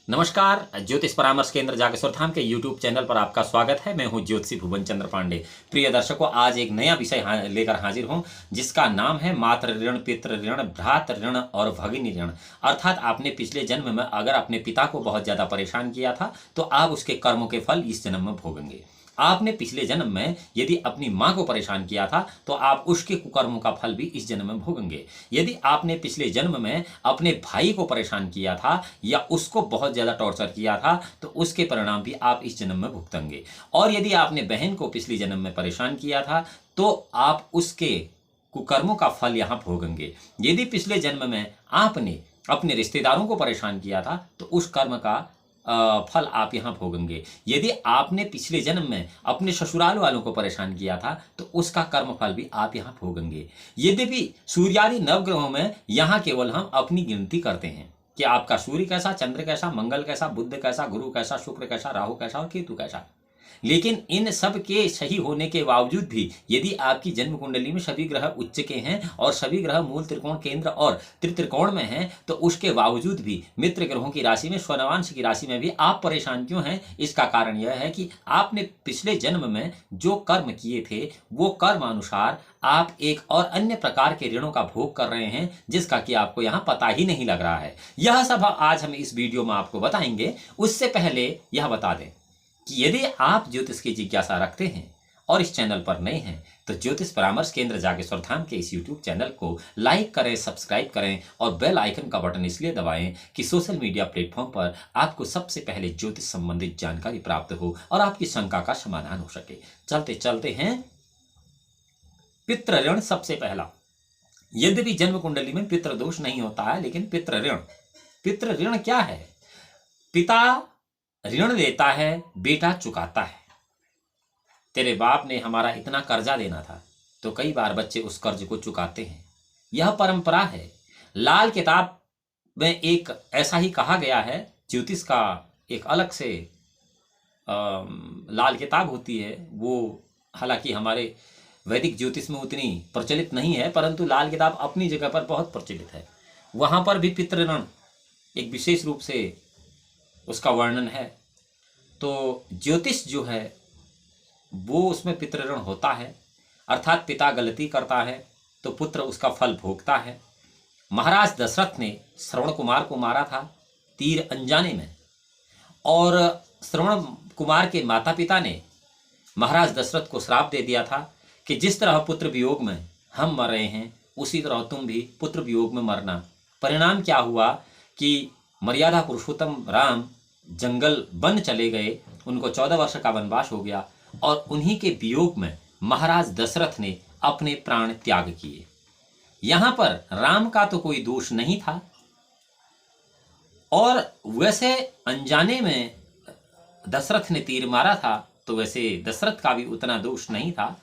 नमस्कार। ज्योतिष परामर्श केंद्र जागेश्वर धाम के YouTube चैनल पर आपका स्वागत है। मैं हूं ज्योतिषी भुवन चंद्र पांडे। प्रिय दर्शकों, आज एक नया विषय लेकर हाजिर हूं जिसका नाम है मातृ ऋण, पितृ ऋण, भ्रातृ ऋण और भगिनी ऋण। अर्थात आपने पिछले जन्म में अगर अपने पिता को बहुत ज्यादा परेशान किया था तो आप उसके कर्मों के फल इस जन्म में भोगेंगे। आपने पिछले जन्म में यदि अपनी मां को परेशान किया था तो आप उसके कुकर्मों का फल भी इस जन्म में भोगेंगे। यदि आपने पिछले जन्म में अपने भाई को परेशान किया था या उसको बहुत ज्यादा टॉर्चर किया था तो उसके परिणाम भी आप इस जन्म में भुगतेंगे। और यदि आपने बहन को पिछले जन्म में परेशान किया था तो आप उसके कुकर्मों का फल यहां भोगेंगे। यदि पिछले जन्म में आपने अपने रिश्तेदारों को परेशान किया था तो उस कर्म का फल आप यहाँ भोगेंगे। यदि आपने पिछले जन्म में अपने ससुराल वालों को परेशान किया था तो उसका कर्म फल भी आप यहाँ भोगेंगे। यद्यपि सूर्यादि नवग्रहों में यहाँ केवल हम अपनी गिनती करते हैं कि आपका सूर्य कैसा, चंद्र कैसा, मंगल कैसा, बुध कैसा, गुरु कैसा, शुक्र कैसा, राहु कैसा और केतु कैसा। लेकिन इन सब के सही होने के बावजूद भी यदि आपकी जन्म कुंडली में सभी ग्रह उच्च के हैं और सभी ग्रह मूल त्रिकोण, केंद्र और त्रित्रिकोण में हैं तो उसके बावजूद भी मित्र ग्रहों की राशि में, स्वनवांश की राशि में भी आप परेशान क्यों हैं? इसका कारण यह है कि आपने पिछले जन्म में जो कर्म किए थे वो कर्म अनुसार आप एक और अन्य प्रकार के ऋणों का भोग कर रहे हैं जिसका कि आपको यहाँ पता ही नहीं लग रहा है। यह सब आज हम इस वीडियो में आपको बताएंगे। उससे पहले यह बता दें कि यदि आप ज्योतिष की जिज्ञासा रखते हैं और इस चैनल पर नए हैं तो ज्योतिष परामर्श केंद्र जागेश्वर धाम के इस YouTube चैनल को लाइक करें, सब्सक्राइब करें और बेल आइकन का बटन इसलिए दबाएं कि सोशल मीडिया प्लेटफॉर्म पर आपको सबसे पहले ज्योतिष संबंधित जानकारी प्राप्त हो और आपकी शंका का समाधान हो सके। चलते चलते हैं पितृ ऋण। सबसे पहला, यद्यपि जन्म कुंडली में पितृ दोष नहीं होता है लेकिन पितृ ऋण क्या है? पिता ऋण देता है, बेटा चुकाता है। तेरे बाप ने हमारा इतना कर्जा देना था तो कई बार बच्चे उस कर्ज को चुकाते हैं। यह परंपरा है। लाल किताब में एक ऐसा ही कहा गया है। ज्योतिष का एक अलग से लाल किताब होती है, वो हालांकि हमारे वैदिक ज्योतिष में उतनी प्रचलित नहीं है परंतु लाल किताब अपनी जगह पर बहुत प्रचलित है। वहां पर भी पितृ ऋण एक विशेष रूप से उसका वर्णन है। तो ज्योतिष जो है वो उसमें पितृ ऋण होता है, अर्थात पिता गलती करता है तो पुत्र उसका फल भोगता है। महाराज दशरथ ने श्रवण कुमार को मारा था तीर अनजाने में, और श्रवण कुमार के माता पिता ने महाराज दशरथ को श्राप दे दिया था कि जिस तरह पुत्र वियोग में हम मर रहे हैं उसी तरह तुम भी पुत्र वियोग में मरना। परिणाम क्या हुआ कि मर्यादा पुरुषोत्तम राम जंगल वन चले गए, उनको 14 वर्ष का वनवास हो गया और उन्हीं के वियोग में महाराज दशरथ ने अपने प्राण त्याग किए। यहां पर राम का तो कोई दोष नहीं था, और वैसे अनजाने में दशरथ ने तीर मारा था तो वैसे दशरथ का भी उतना दोष नहीं था,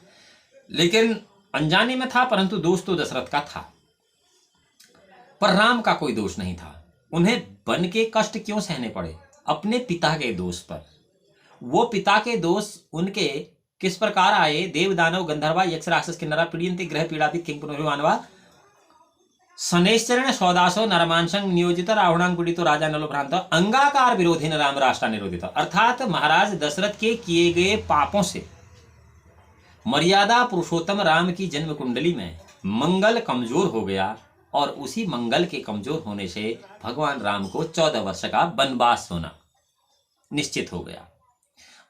लेकिन अनजाने में था परंतु दोष तो दशरथ का था। पर राम का कोई दोष नहीं था। उन्हें वन के कष्ट क्यों सहने पड़े? अपने पिता के दोष पर। वो पिता के दोष उनके किस प्रकार आए? देव दानव गंधर्वा यक्ष राक्षस किन्नरा पीड़यन्ति ग्रह पीड़ापित किंग पुनर्मानवा शनैश्चरण सौदासो नरमांसंग नियोजित रावणांग पीड़ितो राजा नलो भ्रांत अंगाकार विरोधी न राम राष्ट्र निरोधित। अर्थात महाराज दशरथ के किए गए पापों से मर्यादा पुरुषोत्तम राम की जन्म कुंडली में मंगल कमजोर हो गया और उसी मंगल के कमजोर होने से भगवान राम को 14 वर्ष का वनवास होना निश्चित हो गया।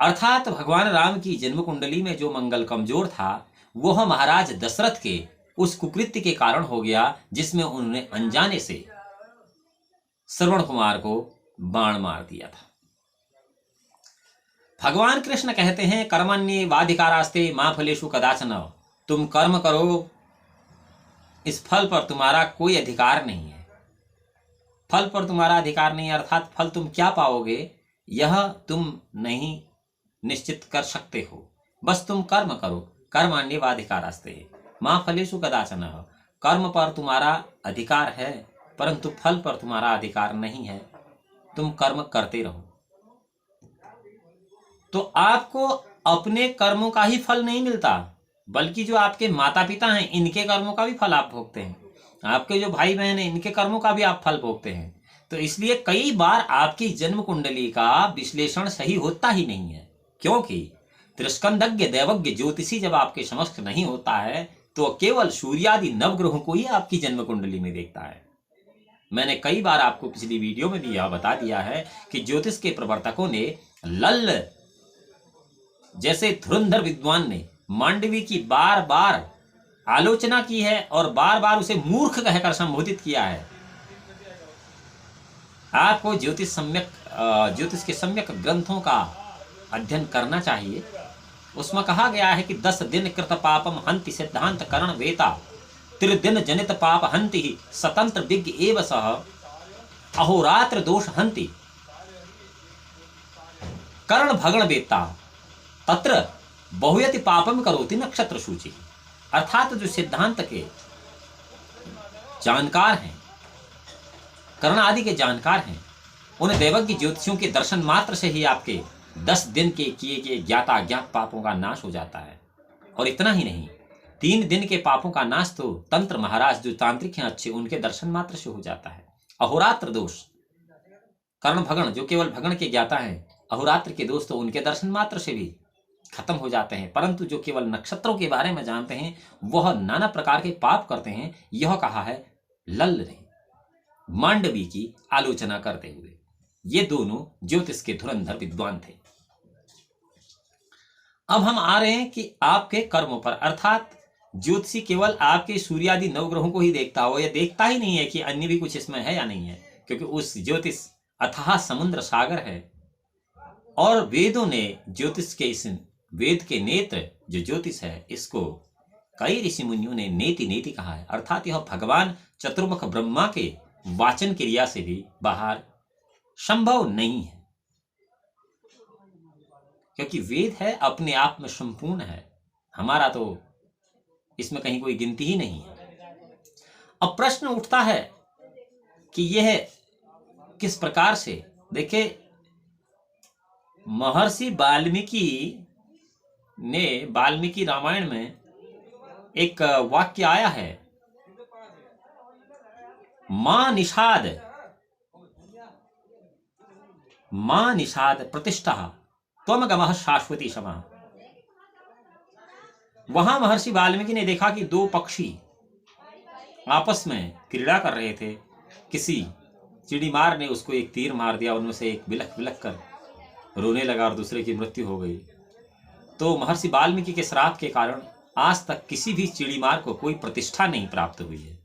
अर्थात भगवान राम की जन्म कुंडली में जो मंगल कमजोर था वह महाराज दशरथ के उस कुकृत्य के कारण हो गया जिसमें उन्होंने अनजाने से श्रवण कुमार को बाण मार दिया था। भगवान कृष्ण कहते हैं कर्मण्ये वाधिकारास्ते मां फलेषु कदाचन। तुम कर्म करो, इस फल पर तुम्हारा कोई अधिकार नहीं है। फल पर तुम्हारा अधिकार नहीं, अर्थात फल तुम क्या पाओगे यह तुम नहीं निश्चित कर सकते हो। बस तुम कर्म करो। कर्माण्य वाधिकारास्ते मां फलेषु कदाचन। कर्म पर तुम्हारा अधिकार है परंतु फल पर तुम्हारा अधिकार नहीं है। तुम कर्म करते रहो। तो आपको अपने कर्मों का ही फल नहीं मिलता बल्कि जो आपके माता पिता हैं इनके कर्मों का भी फल आप भोगते हैं। आपके जो भाई बहन हैं इनके कर्मों का भी आप फल भोगते हैं। तो इसलिए कई बार आपकी जन्म कुंडली का विश्लेषण सही होता ही नहीं है, क्योंकि त्रिस्कंदज्ञ दैवज्ञ ज्योतिषी जब आपके समक्ष नहीं होता है तो केवल सूर्यादि नवग्रहों को ही आपकी जन्म कुंडली में देखता है। मैंने कई बार आपको पिछली वीडियो में भी यह बता दिया है कि ज्योतिष के प्रवर्तकों ने लल्ल जैसे धुरंधर विद्वान ने मांडवी की बार बार आलोचना की है और बार बार उसे मूर्ख कहकर संबोधित किया है। आपको ज्योतिष के सम्यक ग्रंथों का अध्ययन करना चाहिए। उसमें कहा गया है कि 10 दिन कृत पापम हंति सिद्धांत करण वेता त्रिदिन जनित पाप हंति ही स्वतंत्र विज्ञ एव सह अहोरात्र दोष हंति कर्ण भगण वेता तत्र बहुयति पापम करोति नक्षत्र सूचि। अर्थात जो सिद्धांत के जानकार हैं, कर्ण आदि के जानकार हैं, उन देवज्ञ ज्योतिषियों के दर्शन मात्र से ही आपके 10 दिन के किए गए ज्ञाता अज्ञात पापों का नाश हो जाता है। और इतना ही नहीं, 3 दिन के पापों का नाश तो तंत्र महाराज जो तांत्रिक हैं अच्छे, उनके दर्शन मात्र से हो जाता है। अहोरात्र दोष, कर्ण भगण जो केवल भगण के ज्ञाता हैं, अहोरात्र के दोष तो उनके दर्शन मात्र से भी खत्म हो जाते हैं। परंतु जो केवल नक्षत्रों के बारे में जानते हैं वह नाना प्रकार के पाप करते हैं। यह कहा है लल्ल ने मांडवी की आलोचना करते हुए। ये दोनों ज्योतिष के धुरंधर विद्वान थे। अब हम आ रहे हैं कि आपके कर्मों पर, अर्थात ज्योतिषी केवल आपके सूर्यादि नवग्रहों को ही देखता हो, या देखता ही नहीं है कि अन्य भी कुछ इसमें है या नहीं है, क्योंकि उस ज्योतिष अथाह समुद्र सागर है। और वेदों ने ज्योतिष के इस वेद के नेत्र जो ज्योतिष है, इसको कई ऋषि मुनियों ने नेति नेति कहा है। अर्थात यह भगवान चतुर्मुख ब्रह्मा के वाचन क्रिया से भी बाहर संभव नहीं है, क्योंकि वेद है अपने आप में संपूर्ण है। हमारा तो इसमें कहीं कोई गिनती ही नहीं है। अब प्रश्न उठता है कि यह किस प्रकार से, देखिए महर्षि वाल्मीकि रामायण में एक वाक्य आया है, मां निषाद प्रतिष्ठा त्वम गमः शाश्वती समाः। वहां महर्षि वाल्मीकि ने देखा कि 2 पक्षी आपस में क्रीड़ा कर रहे थे। किसी चिड़ीमार ने उसको एक तीर मार दिया, उनमें से एक बिलख बिलख कर रोने लगा और दूसरे की मृत्यु हो गई। तो महर्षि वाल्मीकि के श्राप के कारण आज तक किसी भी चिड़ीमार को कोई प्रतिष्ठा नहीं प्राप्त हुई है।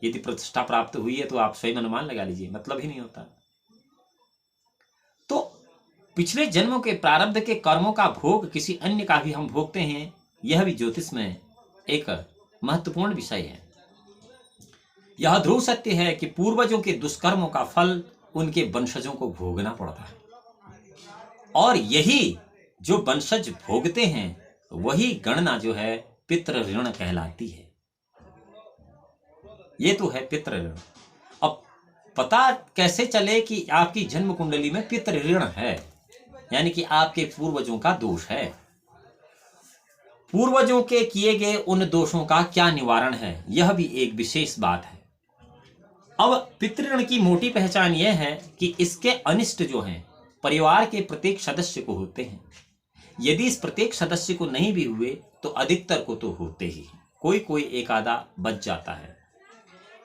यदि प्रतिष्ठा प्राप्त हुई है तो आप स्वयं अनुमान लगा लीजिए, मतलब ही नहीं होता। तो पिछले जन्मों के प्रारब्ध के कर्मों का भोग किसी अन्य का भी हम भोगते हैं, यह भी ज्योतिष में एक महत्वपूर्ण विषय है। यह ध्रुव सत्य है कि पूर्वजों के दुष्कर्मों का फल उनके वंशजों को भोगना पड़ता है, और यही जो वंशज भोगते हैं वही गणना जो है पितृ ऋण कहलाती है। ये तो है पितृ ऋण। अब पता कैसे चले कि आपकी जन्म कुंडली में पितृ ऋण है, यानी कि आपके पूर्वजों का दोष है। पूर्वजों के किए गए उन दोषों का क्या निवारण है, यह भी एक विशेष बात है। अब पितृ ऋण की मोटी पहचान यह है कि इसके अनिष्ट जो हैं परिवार के प्रत्येक सदस्य को होते हैं। यदि इस प्रत्येक सदस्य को नहीं भी हुए तो अधिकतर को तो होते ही, कोई कोई एक आधा बच जाता है।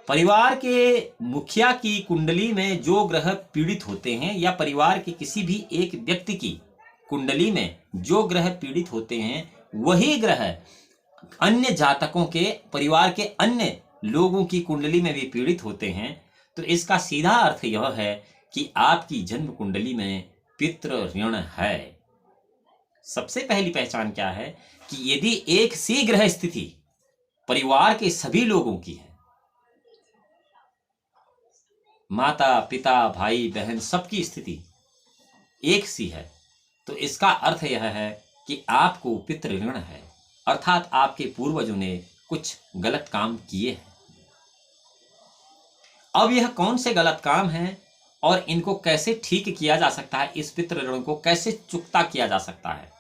परिवार के मुखिया की कुंडली में जो ग्रह पीड़ित होते हैं, या परिवार के किसी भी एक व्यक्ति की कुंडली में जो ग्रह पीड़ित होते हैं, वही ग्रह अन्य जातकों के परिवार के अन्य लोगों की कुंडली में भी पीड़ित होते हैं। तो इसका सीधा अर्थ यह है कि आपकी जन्म कुंडली में पितृ ऋण है। सबसे पहली पहचान क्या है कि यदि एक सी ग्रह स्थिति परिवार के सभी लोगों की है, माता पिता भाई बहन सबकी स्थिति एक सी है, तो इसका अर्थ यह है कि आपको पितृ ऋण है, अर्थात आपके पूर्वजों ने कुछ गलत काम किए हैं। अब यह कौन से गलत काम हैं और इनको कैसे ठीक किया जा सकता है, इस पितृ ऋण को कैसे चुकता किया जा सकता है,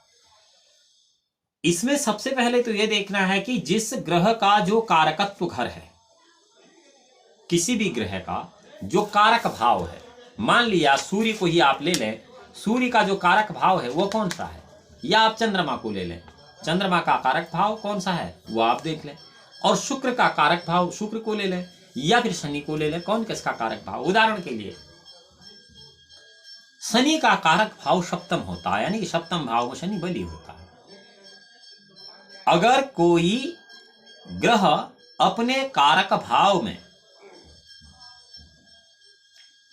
इसमें सबसे पहले तो यह देखना है कि जिस ग्रह का जो कारकत्व घर है, किसी भी ग्रह का जो कारक भाव है, मान लिया सूर्य को ही आप ले लें, सूर्य का जो कारक भाव है वो कौन सा है, या आप चंद्रमा को ले लें, चंद्रमा का कारक भाव कौन सा है वो आप देख लें, और शुक्र का कारक भाव शुक्र को ले लें, या फिर शनि को ले लें, कौन किसका कारक भाव। उदाहरण के लिए शनि का कारक भाव सप्तम होता है, यानी कि सप्तम भाव में शनि बली होता है। अगर कोई ग्रह अपने कारक भाव में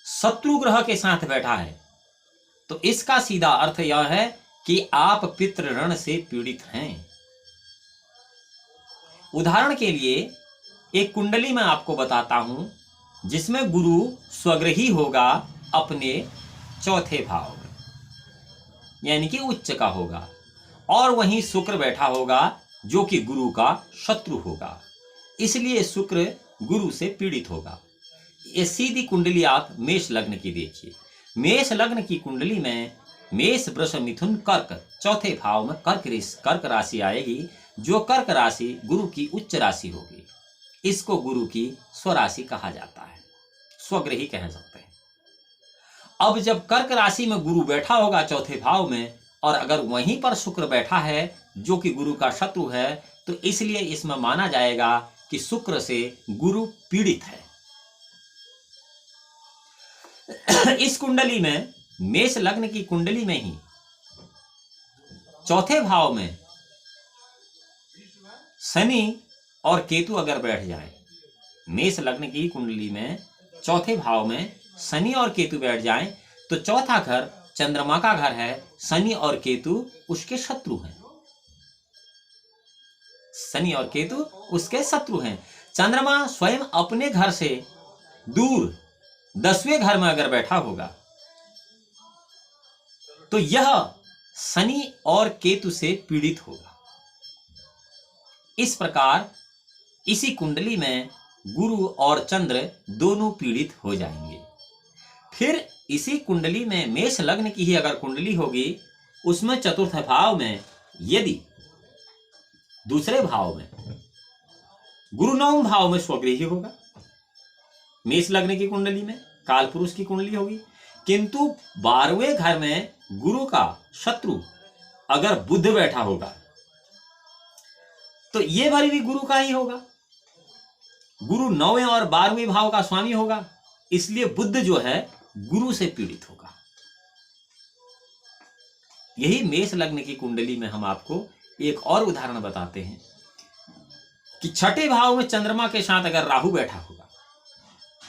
शत्रु ग्रह के साथ बैठा है तो इसका सीधा अर्थ यह है कि आप पितृ ऋण से पीड़ित हैं। उदाहरण के लिए एक कुंडली में आपको बताता हूं जिसमें गुरु स्वग्रही होगा अपने चौथे भाव में, यानी कि उच्च का होगा, और वहीं शुक्र बैठा होगा जो कि गुरु का शत्रु होगा, इसलिए शुक्र गुरु से पीड़ित होगा। ये सीधी कुंडली आप मेष लग्न की देखिए। मेष लग्न की कुंडली में मेष वृष मिथुन कर्क चौथे भाव में कर्क राशि आएगी, जो कर्क राशि गुरु की उच्च राशि होगी। इसको गुरु की स्वराशि कहा जाता है, स्वग्रही कह सकते हैं। अब जब कर्क राशि में गुरु बैठा होगा चौथे भाव में, और अगर वहीं पर शुक्र बैठा है जो कि गुरु का शत्रु है, तो इसलिए इसमें माना जाएगा कि शुक्र से गुरु पीड़ित है। इस कुंडली में, मेष लग्न की कुंडली में ही चौथे भाव में शनि और केतु अगर बैठ जाए, मेष लग्न की कुंडली में चौथे भाव में शनि और केतु बैठ जाएं, तो चौथा घर चंद्रमा का घर है, शनि और केतु उसके शत्रु हैं। शनि और केतु उसके शत्रु हैं। चंद्रमा स्वयं अपने घर से दूर 10वें घर में अगर बैठा होगा तो यह शनि और केतु से पीड़ित होगा। इस प्रकार इसी कुंडली में गुरु और चंद्र दोनों पीड़ित हो जाएंगे। फिर इसी कुंडली में मेष लग्न की ही अगर कुंडली होगी, उसमें चतुर्थ भाव में यदि दूसरे भाव में गुरु नवम भाव में स्वगृही होगा, मेष लग्न की कुंडली में काल पुरुष की कुंडली होगी, किंतु 12वें घर में गुरु का शत्रु अगर बुध बैठा होगा तो ये बारी भी गुरु का ही होगा। गुरु 9वें और 12वें भाव का स्वामी होगा, इसलिए बुध जो है गुरु से पीड़ित होगा। यही मेष लग्न की कुंडली में हम आपको एक और उदाहरण बताते हैं कि छठे भाव में चंद्रमा के साथ अगर राहु बैठा होगा,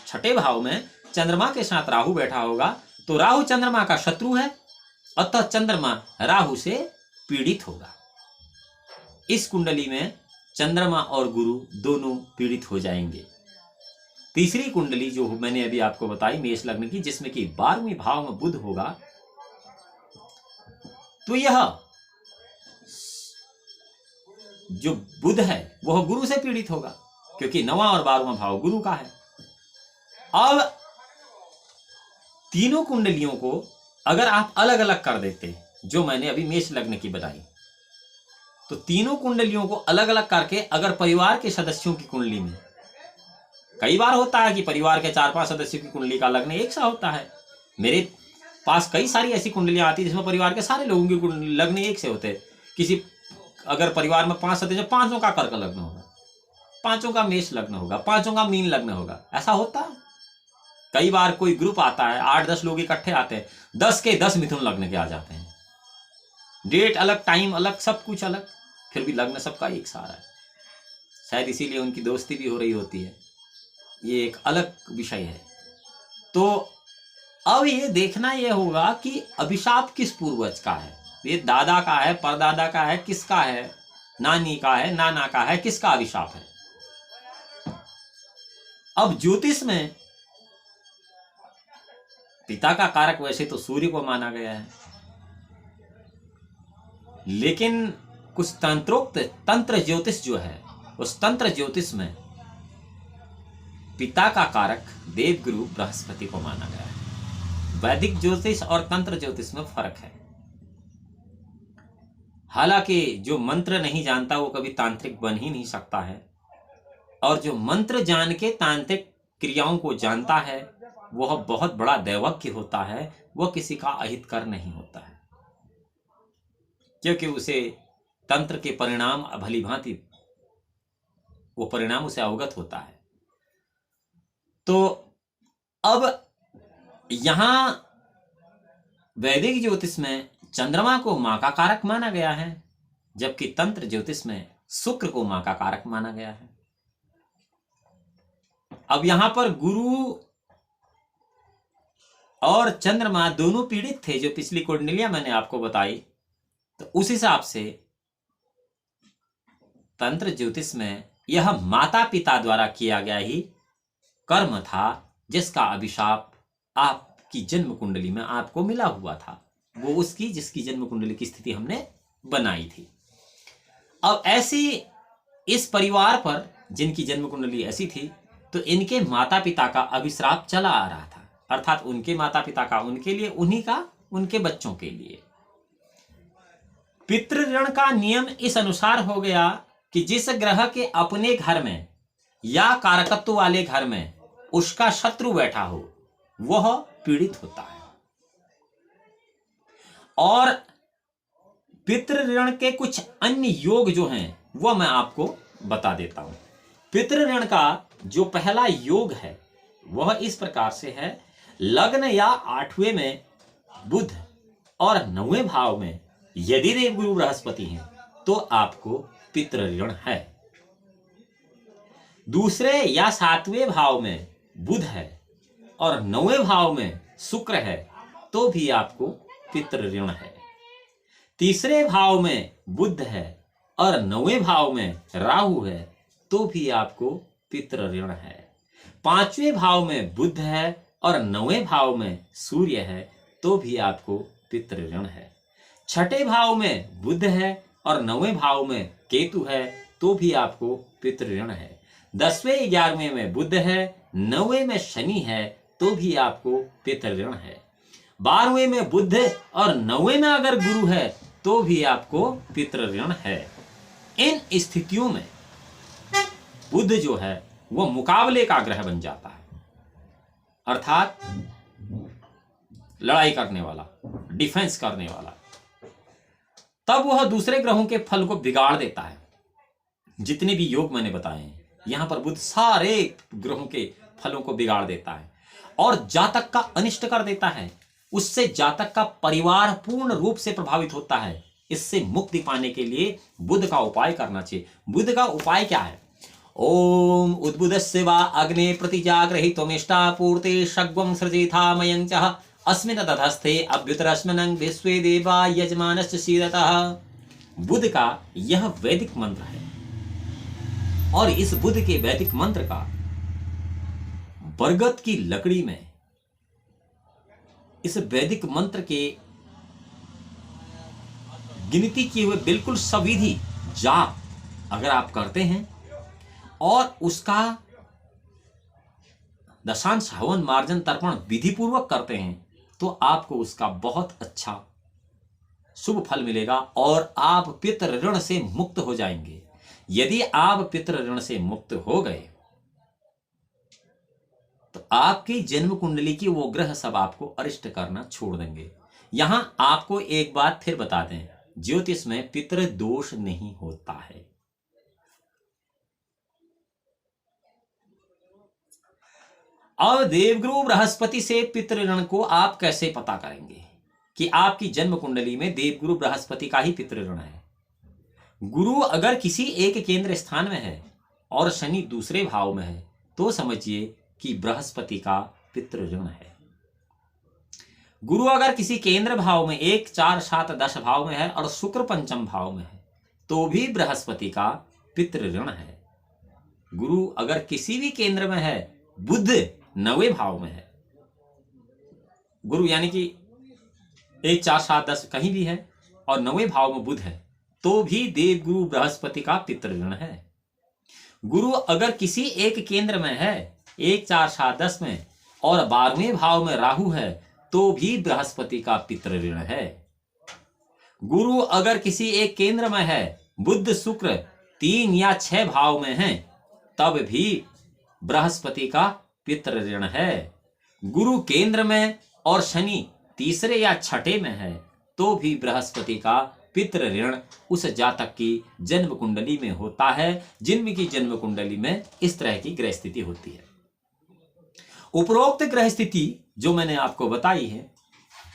छठे भाव में चंद्रमा के साथ राहु बैठा होगा, तो राहु चंद्रमा का शत्रु है, अतः चंद्रमा राहु से पीड़ित होगा। इस कुंडली में चंद्रमा और गुरु दोनों पीड़ित हो जाएंगे। तीसरी कुंडली जो मैंने अभी आपको बताई मेष लग्न की, जिसमें कि 12वें भाव में बुध होगा, तो यह जो बुध है वह गुरु से पीड़ित होगा, क्योंकि 9वां और 12वां भाव गुरु का है। अब तीनों कुंडलियों को अगर आप अलग अलग कर देते, जो मैंने अभी मेष लग्न की बताई, तो तीनों कुंडलियों को अलग अलग करके अगर परिवार के सदस्यों की कुंडली में, कई बार होता है कि परिवार के 4-5 सदस्यों की कुंडली का लग्न एक सा होता है। मेरे पास कई सारी ऐसी कुंडलियां आती है जिसमें परिवार के सारे लोगों की लग्न एक से होते हैं। किसी अगर परिवार में 5 सदस्य, 5 का कर्क लग्न होगा, 5 का मेष लग्न होगा, 5 का मीन लग्न होगा, ऐसा होता है। कई बार कोई ग्रुप आता है, 8-10 लोग इकट्ठे आते हैं, 10 के 10 मिथुन लग्न के आ जाते हैं। डेट अलग, टाइम अलग, सब कुछ अलग, फिर भी लग्न सबका एक सा है। शायद इसीलिए उनकी दोस्ती भी हो रही होती है, ये एक अलग विषय है। तो अब ये देखना ये होगा कि अभिशाप किस पूर्वज का है, ये दादा का है, परदादा का है, किसका है, नानी का है, नाना का है, किसका अभिशाप है। अब ज्योतिष में पिता का कारक वैसे तो सूर्य को माना गया है, लेकिन कुछ तंत्रोक्त तंत्र ज्योतिष जो है, उस तंत्र ज्योतिष में पिता का कारक देवगुरु बृहस्पति को माना गया है। वैदिक ज्योतिष और तंत्र ज्योतिष में फर्क है। हालांकि जो मंत्र नहीं जानता वो कभी तांत्रिक बन ही नहीं सकता है, और जो मंत्र जान के तांत्रिक क्रियाओं को जानता है वह बहुत बड़ा दैवज्ञ होता है, वह किसी का अहितकर नहीं होता है, क्योंकि उसे तंत्र के परिणाम भली भांति वो परिणाम उसे अवगत होता है। तो अब यहां वैदिक ज्योतिष में चंद्रमा को मां का कारक माना गया है, जबकि तंत्र ज्योतिष में शुक्र को मां का कारक माना गया है। अब यहां पर गुरु और चंद्रमा दोनों पीड़ित थे, जो पिछली कुंडलियां मैंने आपको बताई। तो उस हिसाब से तंत्र ज्योतिष में यह माता पिता द्वारा किया गया ही कर्म था, जिसका अभिशाप आपकी जन्म कुंडली में आपको मिला हुआ था, वो उसकी जिसकी जन्म कुंडली की स्थिति हमने बनाई थी। अब ऐसी इस परिवार पर जिनकी जन्म कुंडली ऐसी थी, तो इनके माता पिता का अभिश्राप चला आ रहा था, अर्थात उनके माता पिता का उनके लिए, उन्हीं का उनके बच्चों के लिए। पितृ ऋण का नियम इस अनुसार हो गया कि जिस ग्रह के अपने घर में या कारकत्व वाले घर में उसका शत्रु बैठा हो, वह पीड़ित होता है। और पितृ ऋण के कुछ अन्य योग जो हैं वह मैं आपको बता देता हूं। पितृ ऋण का जो पहला योग है वह इस प्रकार से है, लग्न या 8वें में बुध और 9वें भाव में यदि देवगुरु बृहस्पति हैं तो आपको पितृ ऋण है। दूसरे या 7वें भाव में बुध है और 9वें भाव में शुक्र है तो भी आपको पितृ ऋण है। तीसरे भाव में बुध है और 9वें भाव में राहु है तो भी आपको पितृ ऋण है। 5वें भाव में बुध है और 9वें भाव में सूर्य है तो भी आपको पितृ ऋण है। 6ठे भाव में बुध है और 9वें भाव में केतु है तो भी आपको पितृ ऋण है। 10वें 11वें में बुध है, 9वें में शनि है तो भी आपको पितृ ऋण है। 12वें में बुध और 9वें में अगर गुरु है तो भी आपको पितृ ऋण है। इन स्थितियों में बुध जो है वह मुकाबले का ग्रह बन जाता है, अर्थात लड़ाई करने वाला, डिफेंस करने वाला। तब वह दूसरे ग्रहों के फल को बिगाड़ देता है। जितने भी योग मैंने बताए हैं, यहां पर बुध सारे ग्रहों के फलों को बिगाड़ देता है और जातक का अनिष्ट कर देता है। उससे जातक का परिवार पूर्ण रूप से प्रभावित होता है। इससे मुक्ति पाने के लिए बुध का उपाय करना चाहिए। बुध का उपाय क्या है? ओम उद्बुधस्य वा अग्ने प्रतिजाग्रहित्वमिष्टा पूर्ते शग्वं सृजेथा मयंचः अस्मिन् दधस्थे अभ्युतरस्मिन् विश्वे देवा यजमानस्य सीदतः। बुध का यह वैदिक मंत्र है और इस बुध के वैदिक मंत्र का बरगद की लकड़ी में इस वैदिक मंत्र के गिनती किए हुए बिल्कुल सविधि जाप अगर आप करते हैं और उसका दशांश हवन मार्जन तर्पण विधि पूर्वक करते हैं तो आपको उसका बहुत अच्छा शुभ फल मिलेगा और आप पितृ ऋण से मुक्त हो जाएंगे। यदि आप पितृ ऋण से मुक्त हो गए तो आपकी जन्म कुंडली की वो ग्रह सब आपको अरिष्ट करना छोड़ देंगे। यहां आपको एक बात फिर बता दें, ज्योतिष में पितृ दोष नहीं होता है। अब देवगुरु बृहस्पति से पितृ ऋण को आप कैसे पता करेंगे कि आपकी जन्म कुंडली में देवगुरु बृहस्पति का ही पितृ ऋण है? गुरु अगर किसी एक केंद्र स्थान में है और शनि दूसरे भाव में है तो समझिए कि बृहस्पति का पितृ ऋण है। गुरु अगर किसी केंद्र भाव में 1, 4, 7, 10 भाव में है और शुक्र पंचम भाव में है तो भी बृहस्पति का पितृ ऋण है। गुरु अगर किसी भी केंद्र में है, बुध 9वें भाव में है, गुरु यानी कि 1, 4, 7, 10 कहीं भी है और 9वें भाव में बुध है तो भी देवगुरु बृहस्पति का पितृ ऋण है। गुरु अगर किसी एक केंद्र में है 1, 4, 7, 10 में और 12वें भाव में राहु है तो भी बृहस्पति का पितृ ऋण है। गुरु अगर किसी एक केंद्र में है, बुध शुक्र 3 या 6 भाव में है तब भी बृहस्पति का पितृ ऋण है। गुरु केंद्र में और शनि तीसरे या छठे में है तो भी बृहस्पति का पितृ ऋण उस जातक की जन्म कुंडली में होता है, जिनकी जन्म कुंडली में इस तरह की ग्रह स्थिति होती है। उपरोक्त ग्रह स्थिति जो मैंने आपको बताई है,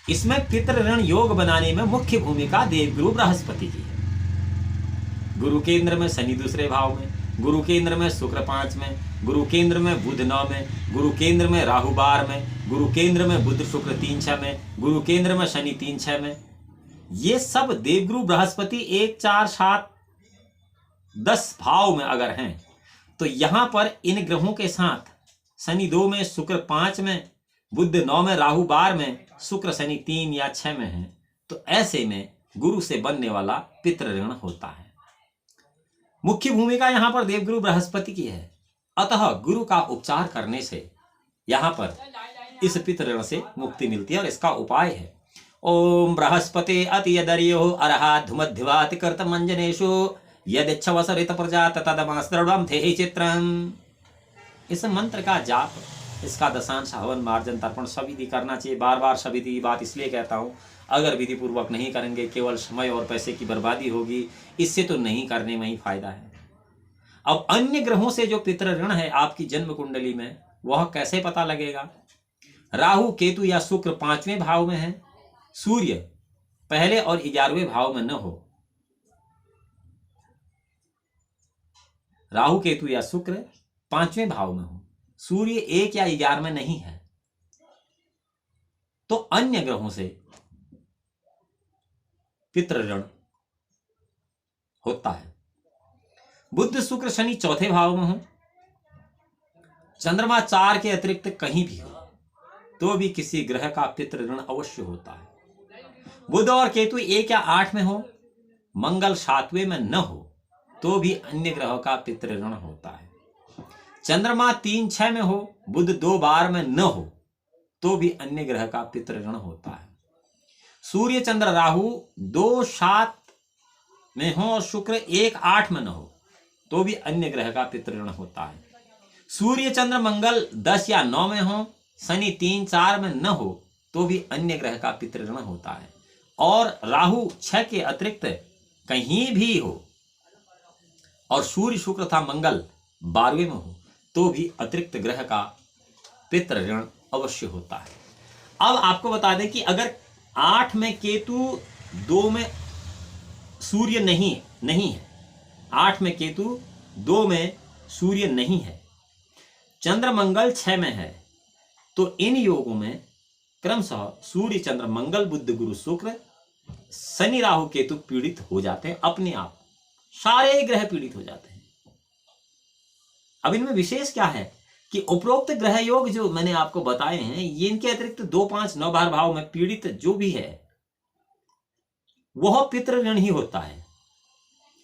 इसमें पितृ ऋण योग बनाने में मुख्य भूमिका देवगुरु बृहस्पति की है। गुरु केंद्र में शनि दूसरे भाव में, गुरु केंद्र में शुक्र 5 में, गुरु केंद्र में बुध 9 में, गुरु केंद्र में राहु 12 में, गुरु केंद्र में बुध शुक्र 3-6 में, गुरु केंद्र में शनि 3-6 में। ये सब देवगुरु बृहस्पति 1, 4, 7, 10 भाव में अगर हैं तो यहां पर इन ग्रहों के साथ शनि 2 में, शुक्र 5 में, बुध 9 में, राहु 12 में, शुक्र शनि 3 या 6 में है, तो ऐसे में गुरु से बनने वाला पितृ ऋण होता है। मुख्य भूमिका यहां पर देवगुरु बृहस्पति की है। अतः गुरु का उपचार करने से यहां पर इस पितृ ऋण से मुक्ति मिलती है और इसका उपाय है ओम बृहस्पति अतियदर्यो अरहात् धूमध्वात् कर्तमंजनेषु यदिच्छवसरित प्रजात तदमास्त्रवं थे चित्रम। इस मंत्र का जाप, इसका दशांश हवन मार्जन तर्पण सविधि करना चाहिए। बार बार सविधि की बात इसलिए कहता हूँ, अगर विधि पूर्वक नहीं करेंगे केवल समय और पैसे की बर्बादी होगी, इससे तो नहीं करने में ही फायदा है। अब अन्य ग्रहों से जो पितृ ऋण है आपकी जन्म कुंडली में, वह कैसे पता लगेगा? राहु केतु या शुक्र 5वें भाव में है, सूर्य पहले और 11वें भाव में न हो। राहु केतु या शुक्र 5वें भाव में हो, सूर्य 1 या 11 में नहीं है, तो अन्य ग्रहों से पितृ ऋण होता है। बुध शुक्र शनि 4थे भाव में हो, चंद्रमा 4 के अतिरिक्त कहीं भी हो तो भी किसी ग्रह का पितृ ऋण अवश्य होता है। बुध और केतु 1 या 8 में हो, मंगल 7वें में न हो तो भी अन्य ग्रहों का पितृ ऋण होता है। चंद्रमा 3-6 में हो, बुध 2-12 में न हो तो भी अन्य ग्रह का पितृ ऋण होता है। सूर्य चंद्र राहु 2-7 में हो और शुक्र 1-8 में न हो तो भी अन्य ग्रह का पितृ ऋण होता है। सूर्य चंद्र मंगल 10 या 9 में हो, शनि 3-4 में न हो तो भी अन्य ग्रह का पितृ ऋण होता है। और राहु 6 के अतिरिक्त कहीं भी हो और सूर्य शुक्र था मंगल 12वें में हो तो भी अतिरिक्त ग्रह का पितृ ऋण अवश्य होता है। अब आपको बता दें कि अगर 8 में केतु, 2 में सूर्य नहीं है, 8 में केतु, 2 में सूर्य नहीं है, चंद्र मंगल 6 में है, तो इन योगों में क्रमशः सूर्य चंद्र मंगल बुध गुरु शुक्र शनि राहु केतु पीड़ित हो जाते हैं, अपने आप सारे ग्रह पीड़ित हो जाते हैं। अब इनमें विशेष क्या है कि उपरोक्त ग्रह योग जो मैंने आपको बताए हैं, ये इनके अतिरिक्त 2, 5, 9, 12 भाव में पीड़ित जो भी है वह पितृ ऋण ही होता है,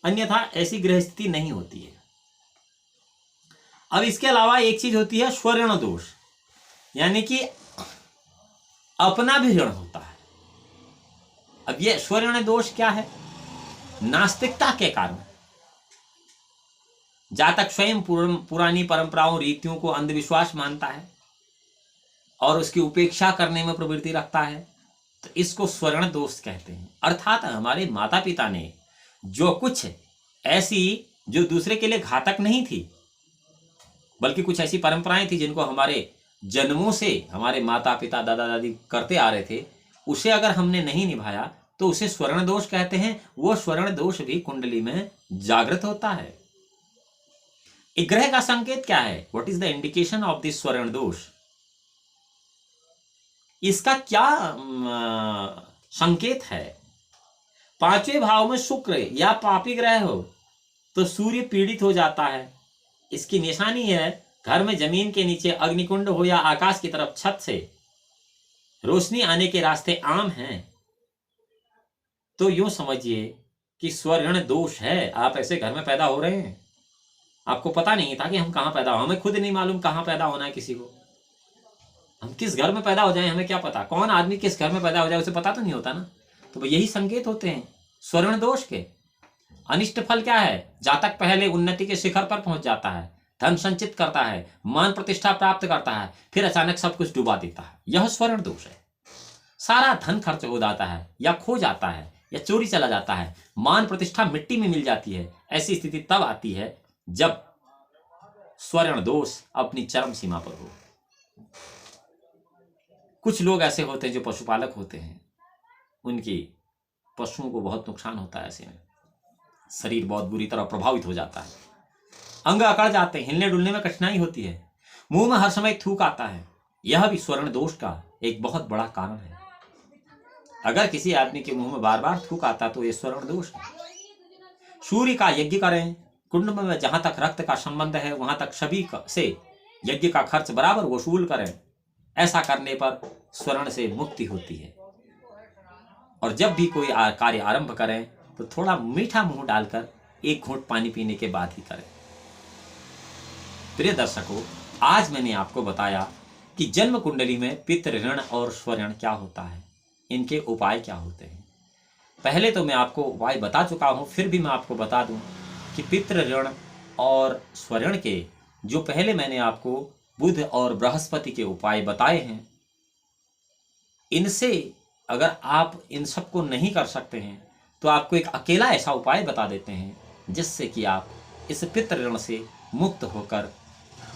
अन्यथा ऐसी ग्रह स्थिति नहीं होती है। अब इसके अलावा एक चीज होती है स्वर्ण दोष, यानी कि अपना भी ऋण होता है। अब यह स्वर्ण दोष क्या है? नास्तिकता के कारण जातक स्वयं पुरानी परंपराओं रीतियों को अंधविश्वास मानता है और उसकी उपेक्षा करने में प्रवृत्ति रखता है, तो इसको स्वर्ण दोष कहते हैं। अर्थात हमारे माता पिता ने जो कुछ ऐसी जो दूसरे के लिए घातक नहीं थी, बल्कि कुछ ऐसी परंपराएं थी जिनको हमारे जन्मों से हमारे माता पिता दादा दादी करते आ रहे थे, उसे अगर हमने नहीं निभाया तो उसे स्वर्ण दोष कहते हैं। वो स्वर्ण दोष भी कुंडली में जागृत होता है। एक ग्रह का संकेत क्या है? What is the indication of this स्वर्ण दोष? इसका क्या संकेत है? 5वें भाव में शुक्र या पापी ग्रह हो तो सूर्य पीड़ित हो जाता है। इसकी निशानी है घर में जमीन के नीचे अग्निकुंड हो या आकाश की तरफ छत से रोशनी आने के रास्ते आम हैं, तो यूं समझिए कि स्वर्ण दोष है। आप ऐसे घर में पैदा हो रहे हैं, आपको पता नहीं था कि हम कहां पैदा हो, हमें खुद नहीं मालूम कहां पैदा होना है किसी को। हम किस घर में पैदा हो जाए हमें क्या पता, कौन आदमी किस घर में पैदा हो जाए उसे पता तो नहीं होता ना। तो यही संकेत होते हैं स्वर्ण दोष के। अनिष्ट फल क्या है? जातक पहले उन्नति के शिखर पर पहुंच जाता है, धन संचित करता है, मान प्रतिष्ठा प्राप्त करता है, फिर अचानक सब कुछ डुबा देता है। यह स्वर्ण दोष है। सारा धन खर्च हो जाता है या खो जाता है या चोरी चला जाता है, मान प्रतिष्ठा मिट्टी में मिल जाती है। ऐसी स्थिति तब आती है जब स्वर्ण दोष अपनी चरम सीमा पर हो। कुछ लोग ऐसे होते हैं जो पशुपालक होते हैं, उनकी पशुओं को बहुत नुकसान होता है, ऐसे में शरीर बहुत बुरी तरह प्रभावित हो जाता है, अंग अकड़ जाते हैं, हिलने डुलने में कठिनाई होती है, मुंह में हर समय थूक आता है। यह भी स्वर्ण दोष का एक बहुत बड़ा कारण है। अगर किसी आदमी के मुंह में बार बार थूक आता तो यह स्वर्ण दोष है। सूर्य का यज्ञ करें, कुंड में जहां तक रक्त का संबंध है वहां तक सभी से यज्ञ का खर्च बराबर वसूल करें। ऐसा करने पर स्वर्ण से मुक्ति होती है। और जब भी कोई कार्य आरंभ करें तो थोड़ा मीठा मुंह डालकर एक घूंट पानी पीने के बाद ही करें। प्रिय दर्शकों, आज मैंने आपको बताया कि जन्म कुंडली में पितृ ऋण और स्वर्ण क्या होता है, इनके उपाय क्या होते हैं। पहले तो मैं आपको उपाय बता चुका हूं, फिर भी मैं आपको बता दूं कि पितृ ऋण और स्वर्ण के जो पहले मैंने आपको बुध और बृहस्पति के उपाय बताए हैं, इनसे अगर आप इन सबको नहीं कर सकते हैं तो आपको एक अकेला ऐसा उपाय बता देते हैं जिससे कि आप इस पितृ ऋण से मुक्त होकर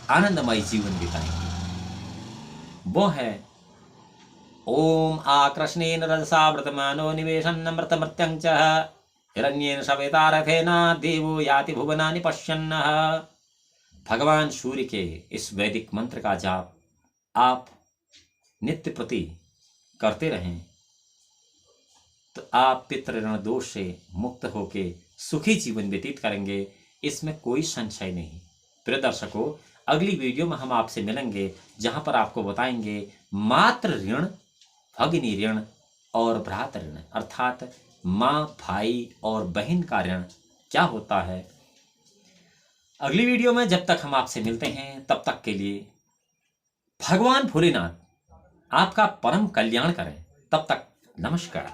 आनंदमय जीवन बिताएंगे। वो है ओम आकृष्णेन रजसा व्रतमानो निवेशन्नमृतमृत्यं च हिरण्येन सवेतारथेन देवो याति भुवनानि पश्यन्नः। भगवान सूर्य के इस वैदिक मंत्र का जाप आप नित्य प्रति करते रहें तो आप पितृ ऋण दोष से मुक्त होकर सुखी जीवन व्यतीत करेंगे, इसमें कोई संशय नहीं। प्रिय दर्शकों, अगली वीडियो में हम आपसे मिलेंगे जहां पर आपको बताएंगे मातृ ऋण, भगिनी ऋण और भ्रातृ ऋण, अर्थात माँ, भाई और बहन का ऋण क्या होता है। अगली वीडियो में जब तक हम आपसे मिलते हैं तब तक के लिए भगवान भोलेनाथ आपका परम कल्याण करें। तब तक नमस्कार।